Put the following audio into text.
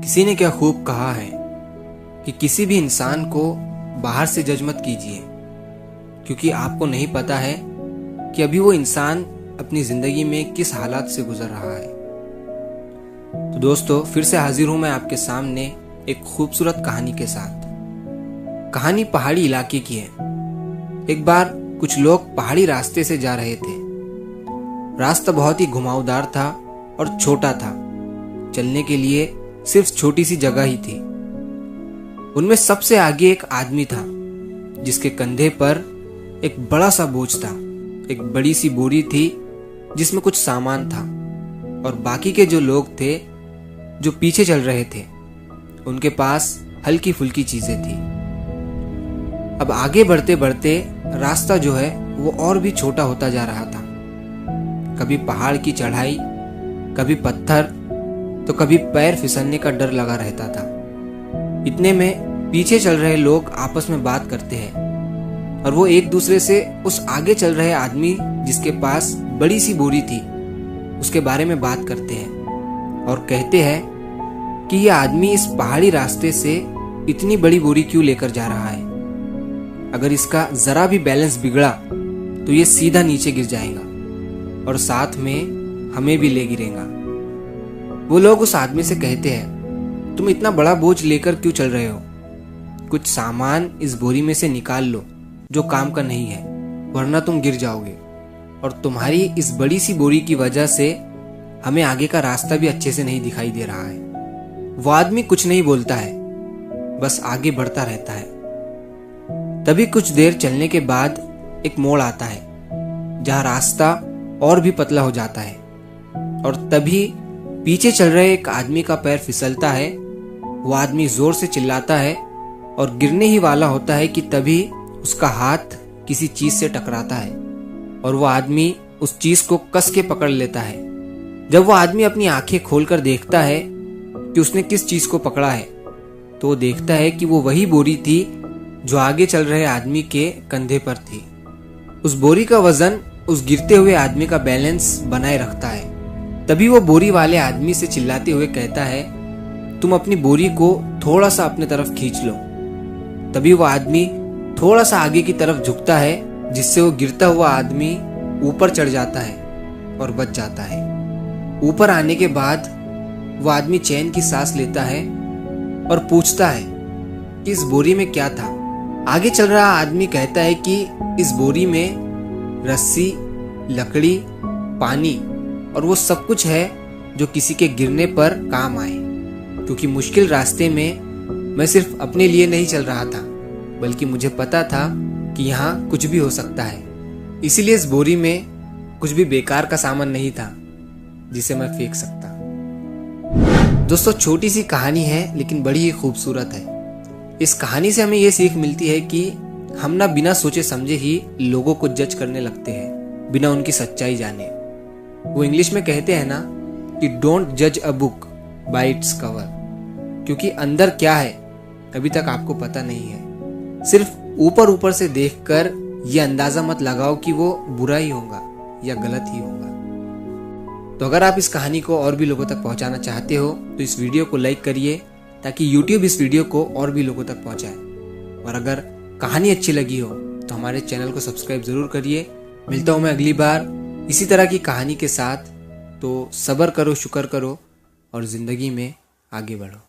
किसी ने क्या खूब कहा है कि किसी भी इंसान को बाहर से जज मत कीजिए, क्योंकि आपको नहीं पता है कि अभी वो इंसान अपनी जिंदगी में किस हालात से गुजर रहा है। तो दोस्तों, फिर से हाजिर हूं मैं आपके सामने एक खूबसूरत कहानी के साथ। कहानी पहाड़ी इलाके की है। एक बार कुछ लोग पहाड़ी रास्ते से जा रहे थे। रास्ता बहुत ही घुमावदार था और छोटा था। चलने के लिए सिर्फ छोटी सी जगह ही थी। उनमें सबसे आगे एक आदमी था जिसके कंधे पर एक बड़ा सा बोझ था। एक बड़ी सी बोरी थी जिसमें कुछ सामान था, और बाकी के जो लोग थे जो पीछे चल रहे थे उनके पास हल्की फुल्की चीजें थी। अब आगे बढ़ते बढ़ते रास्ता जो है वो और भी छोटा होता जा रहा था। कभी पहाड़ की चढ़ाई, कभी पत्थर, तो कभी पैर फिसलने का डर लगा रहता था। इतने में पीछे चल रहे लोग आपस में बात करते हैं और वो एक दूसरे से उस आगे चल रहे आदमी जिसके पास बड़ी सी बोरी थी उसके बारे में बात करते हैं और कहते हैं कि यह आदमी इस पहाड़ी रास्ते से इतनी बड़ी बोरी क्यों लेकर जा रहा है। अगर इसका जरा भी बैलेंस बिगड़ा तो ये सीधा नीचे गिर जाएगा और साथ में हमें भी ले गिरेगा। वो लोग उस आदमी से कहते हैं, तुम इतना बड़ा बोझ लेकर क्यों चल रहे हो? कुछ सामान इस बोरी में से निकाल लो जो काम का नहीं है, वरना तुम गिर जाओगे। और तुम्हारी इस बड़ी सी बोरी की वजह से हमें आगे का रास्ता भी अच्छे से नहीं दिखाई दे रहा है। वो आदमी कुछ नहीं बोलता है, बस आगे बढ़ता रहता है। तभी कुछ देर चलने के बाद एक मोड़ आता है जहां रास्ता और भी पतला हो जाता है, और तभी पीछे चल रहे एक आदमी का पैर फिसलता है। वो आदमी जोर से चिल्लाता है और गिरने ही वाला होता है कि तभी उसका हाथ किसी चीज से टकराता है और वो आदमी उस चीज को कस के पकड़ लेता है। जब वो आदमी अपनी आंखें खोलकर देखता है कि उसने किस चीज को पकड़ा है, तो वो देखता है कि वो वही बोरी थी जो आगे चल रहे आदमी के कंधे पर थी। उस बोरी का वजन उस गिरते हुए आदमी का बैलेंस बनाए रखता है। तभी वो बोरी वाले आदमी से चिल्लाते हुए कहता है, तुम अपनी बोरी को थोड़ा सा अपने तरफ खींच लो। तभी वो आदमी थोड़ा सा आगे की तरफ झुकता है, जिससे वो गिरता हुआ आदमी ऊपर चढ़ जाता है और बच जाता है। ऊपर आने के बाद वो आदमी चैन की सांस लेता है और पूछता है कि इस बोरी में क्या था। आगे चल रहा आदमी कहता है कि इस बोरी में रस्सी, लकड़ी, पानी और वो सब कुछ है जो किसी के गिरने पर काम आए, क्योंकि मुश्किल रास्ते में मैं सिर्फ अपने लिए नहीं चल रहा था, बल्कि मुझे पता था कि यहाँ कुछ भी हो सकता है। इसीलिए इस बोरी में कुछ भी बेकार का सामान नहीं था जिसे मैं फेंक सकता। दोस्तों, छोटी सी कहानी है लेकिन बड़ी ही खूबसूरत है। इस कहानी से हमें ये सीख मिलती है कि हम ना बिना सोचे समझे ही लोगों को जज करने लगते हैं, बिना उनकी सच्चाई जाने। वो इंग्लिश में कहते हैं ना कि डोंट जज a book by its cover, क्योंकि अंदर क्या है अभी तक आपको पता नहीं है। सिर्फ ऊपर ऊपर से देखकर ये अंदाजा मत लगाओ कि वो बुरा ही होगा या गलत ही होगा। तो अगर आप इस कहानी को और भी लोगों तक पहुंचाना चाहते हो तो इस वीडियो को लाइक करिए, ताकि YouTube इस वीडियो को और भी लोगों तक पहुंचाए। और अगर कहानी अच्छी लगी हो तो हमारे चैनल को सब्सक्राइब जरूर करिए। मिलता हूं मैं अगली बार इसी तरह की कहानी के साथ। तो सब्र करो, शुक्र करो और जिंदगी में आगे बढ़ो।